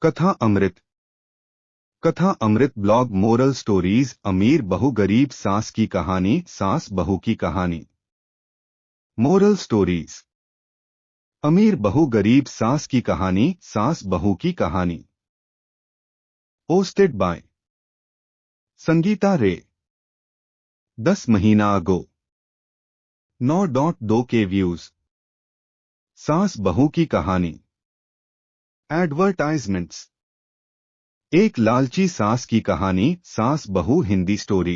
कथा अमृत। कथा अमृत blog moral stories. अमीर बहू गरीब सास की कहानी, सास बहू की कहानी। Moral stories. अमीर बहू गरीब सास की कहानी, सास बहू की कहानी। पोस्टेड बाय संगीता रे। 10 महीना अगो। 9.2 के व्यूज। सास बहू की कहानी। एडवर्टाइजमेंट्स। एक लालची सास की कहानी, सास बहू हिंदी स्टोरी।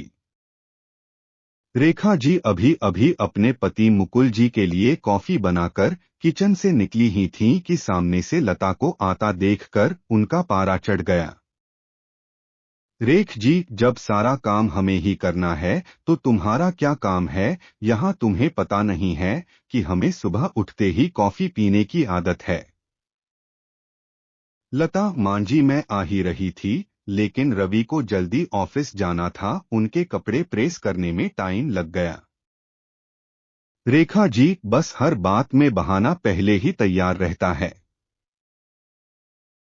रेखा जी अभी अभी अपने पति मुकुल जी के लिए कॉफी बनाकर किचन से निकली ही थीं कि सामने से लता को आता देखकर उनका पारा चढ़ गया। रेख जी, जब सारा काम हमें ही करना है तो तुम्हारा क्या काम है? यहाँ तुम्हें पता नहीं है कि हमें सुबह उठते ही कॉफी पीने की आदत है। लता, मांझी मैं आ ही रही थी, लेकिन रवि को जल्दी ऑफिस जाना था, उनके कपड़े प्रेस करने में टाइम लग गया। रेखा जी, बस हर बात में बहाना पहले ही तैयार रहता है।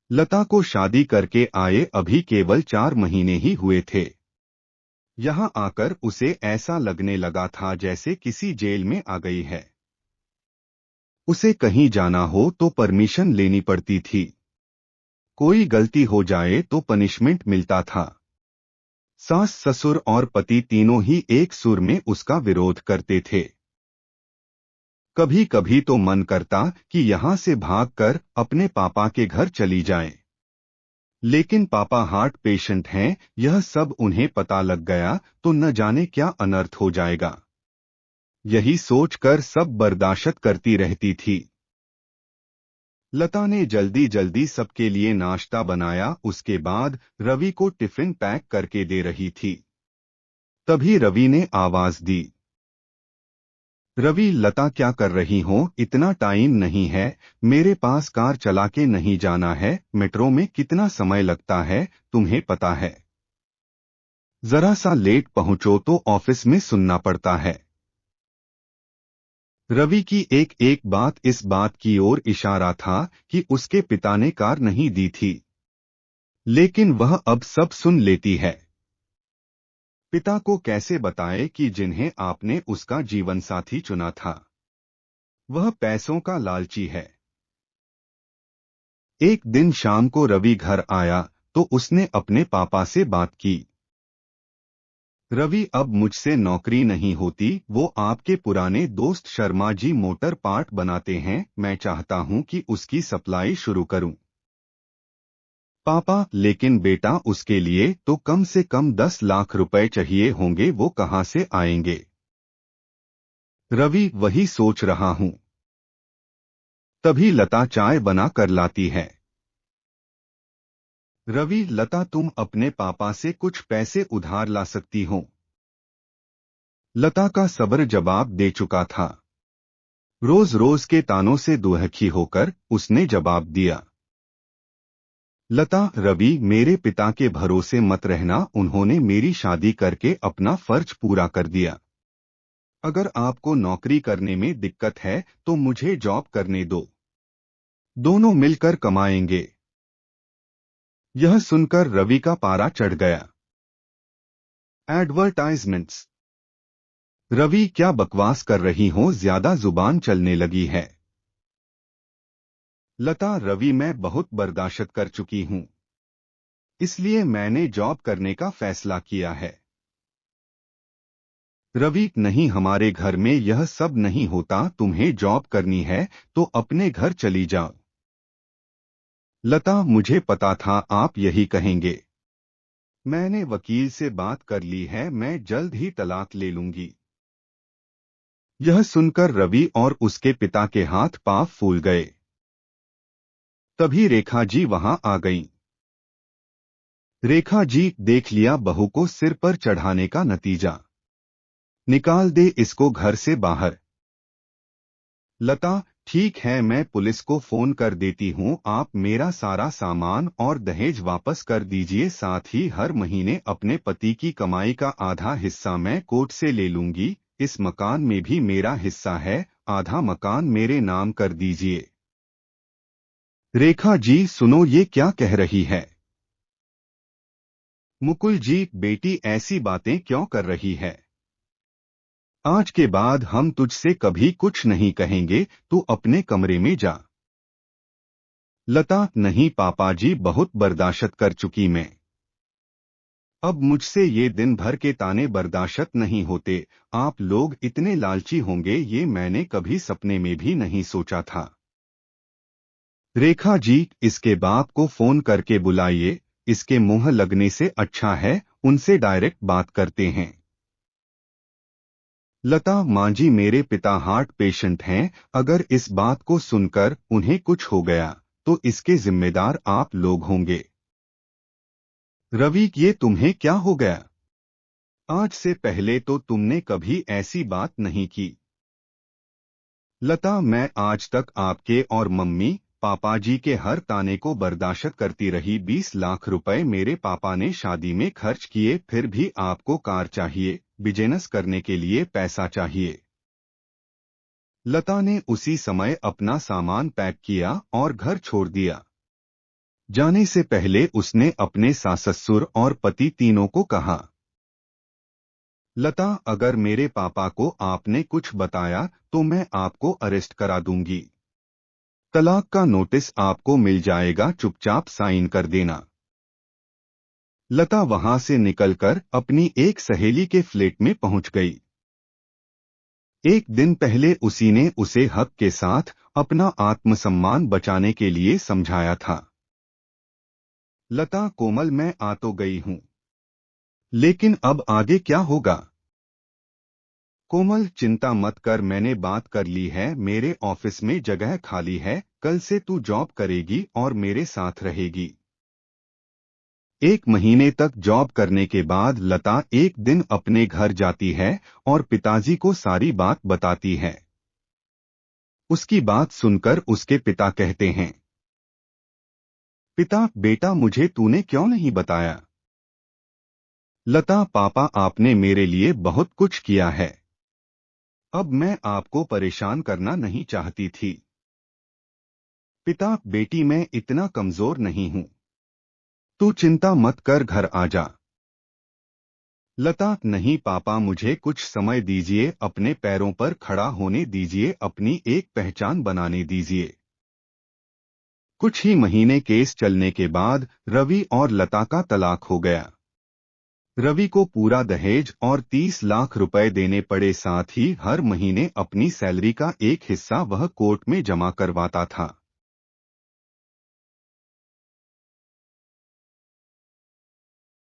लता को शादी करके आए अभी केवल 4 महीने ही हुए थे। यहाँ आकर उसे ऐसा लगने लगा था जैसे किसी जेल में आ गई है। उसे कहीं जाना हो तो परमिशन लेनी पड़ती थी। कोई गलती हो जाए तो पनिशमेंट मिलता था। सास ससुर और पति तीनों ही एक सुर में उसका विरोध करते थे। कभी कभी तो मन करता कि यहाँ से भागकर अपने पापा के घर चली जाएं। लेकिन पापा हार्ट पेशेंट हैं, यह सब उन्हें पता लग गया तो न जाने क्या अनर्थ हो जाएगा। यही सोचकर सब बर्दाश्त करती रहती थी। लता ने जल्दी जल्दी सबके लिए नाश्ता बनाया, उसके बाद रवि को टिफिन पैक करके दे रही थी। तभी रवि ने आवाज दी। रवि, लता क्या कर रही हो? इतना टाइम नहीं है, मेरे पास कार चला के नहीं जाना है, मेट्रो में कितना समय लगता है तुम्हें पता है। जरा सा लेट पहुंचो तो ऑफिस में सुनना पड़ता है। रवि की एक एक बात इस बात की ओर इशारा था कि उसके पिता ने कार नहीं दी थी, लेकिन वह अब सब सुन लेती है। पिता को कैसे बताए कि जिन्हें आपने उसका जीवन साथी चुना था वह पैसों का लालची है। एक दिन शाम को रवि घर आया तो उसने अपने पापा से बात की। रवि, अब मुझसे नौकरी नहीं होती, वो आपके पुराने दोस्त शर्मा जी मोटर पार्ट बनाते हैं, मैं चाहता हूं कि उसकी सप्लाई शुरू करूं। पापा, लेकिन बेटा उसके लिए तो कम से कम 10 लाख रुपए चाहिए होंगे, वो कहां से आएंगे? रवि, वही सोच रहा हूं। तभी लता चाय बना कर लाती है। रवि, लता तुम अपने पापा से कुछ पैसे उधार ला सकती हो। लता का सब्र जवाब दे चुका था। रोज रोज के तानों से दुखी होकर उसने जवाब दिया। लता, रवि, मेरे पिता के भरोसे मत रहना, उन्होंने मेरी शादी करके अपना फर्ज पूरा कर दिया। अगर आपको नौकरी करने में दिक्कत है तो मुझे जॉब करने दो, दोनों मिलकर कमाएंगे। यह सुनकर रवि का पारा चढ़ गया। एडवर्टाइजमेंट्स। रवि, क्या बकवास कर रही हो, ज्यादा जुबान चलने लगी है। लता, रवि, मैं बहुत बर्दाश्त कर चुकी हूं, इसलिए मैंने जॉब करने का फैसला किया है। रवि, नहीं, हमारे घर में यह सब नहीं होता, तुम्हें जॉब करनी है तो अपने घर चली जाओ। लता, मुझे पता था आप यही कहेंगे। मैंने वकील से बात कर ली है, मैं जल्द ही तलाक ले लूंगी। यह सुनकर रवि और उसके पिता के हाथ पांव फूल गए। तभी रेखा जी वहां आ गईं। रेखा जी, देख लिया बहू को सिर पर चढ़ाने का नतीजा, निकाल दे इसको घर से बाहर। लता, ठीक है, मैं पुलिस को फोन कर देती हूँ, आप मेरा सारा सामान और दहेज वापस कर दीजिए, साथ ही हर महीने अपने पति की कमाई का आधा हिस्सा मैं कोर्ट से ले लूंगी, इस मकान में भी मेरा हिस्सा है, आधा मकान मेरे नाम कर दीजिए। रेखा जी सुनो, ये क्या कह रही है? मुकुल जी, बेटी ऐसी बातें क्यों कर रही है? आज के बाद हम तुझसे कभी कुछ नहीं कहेंगे, तू अपने कमरे में जा। लता, नहीं पापा जी, बहुत बर्दाश्त कर चुकी मैं। अब मुझसे ये दिन भर के ताने बर्दाश्त नहीं होते। आप लोग इतने लालची होंगे ये मैंने कभी सपने में भी नहीं सोचा था। रेखा जी, इसके बाप को फोन करके बुलाइए, इसके मुंह लगने से अच्छा है उनसे डायरेक्ट बात करते हैं। लता, माँ जी, मेरे पिता हार्ट पेशेंट हैं, अगर इस बात को सुनकर उन्हें कुछ हो गया तो इसके जिम्मेदार आप लोग होंगे। रवि, ये तुम्हें क्या हो गया? आज से पहले तो तुमने कभी ऐसी बात नहीं की। लता, मैं आज तक आपके और मम्मी पापा जी के हर ताने को बर्दाश्त करती रही। 20 लाख रुपए मेरे पापा ने शादी में खर्च किए, फिर भी आपको कार चाहिए, बिजनेस करने के लिए पैसा चाहिए। लता ने उसी समय अपना सामान पैक किया और घर छोड़ दिया। जाने से पहले उसने अपने सास ससुर और पति तीनों को कहा, लता, अगर मेरे पापा को आपने कुछ बताया तो मैं आपको अरेस्ट करा दूंगी। तलाक का नोटिस आपको मिल जाएगा, चुपचाप साइन कर देना। लता वहां से निकलकर अपनी एक सहेली के फ्लैट में पहुंच गई। एक दिन पहले उसी ने उसे हक के साथ अपना आत्मसम्मान बचाने के लिए समझाया था। लता, कोमल, मैं आ तो गई हूं, लेकिन अब आगे क्या होगा? कोमल, चिंता मत कर, मैंने बात कर ली है, मेरे ऑफिस में जगह खाली है, कल से तू जॉब करेगी और मेरे साथ रहेगी। 1 महीने तक जॉब करने के बाद लता एक दिन अपने घर जाती है और पिताजी को सारी बात बताती है। उसकी बात सुनकर उसके पिता कहते हैं, पिता, बेटा, मुझे तूने क्यों नहीं बताया? लता, पापा, आपने मेरे लिए बहुत कुछ किया है, अब मैं आपको परेशान करना नहीं चाहती थी। पिता, बेटी, मैं इतना कमजोर नहीं हूं, तू चिंता मत कर, घर आ जा। लता, नहीं पापा, मुझे कुछ समय दीजिए, अपने पैरों पर खड़ा होने दीजिए, अपनी एक पहचान बनाने दीजिए। कुछ ही महीने केस चलने के बाद रवि और लता का तलाक हो गया। रवि को पूरा दहेज और 30 लाख रुपए देने पड़े, साथ ही हर महीने अपनी सैलरी का एक हिस्सा वह कोर्ट में जमा करवाता था।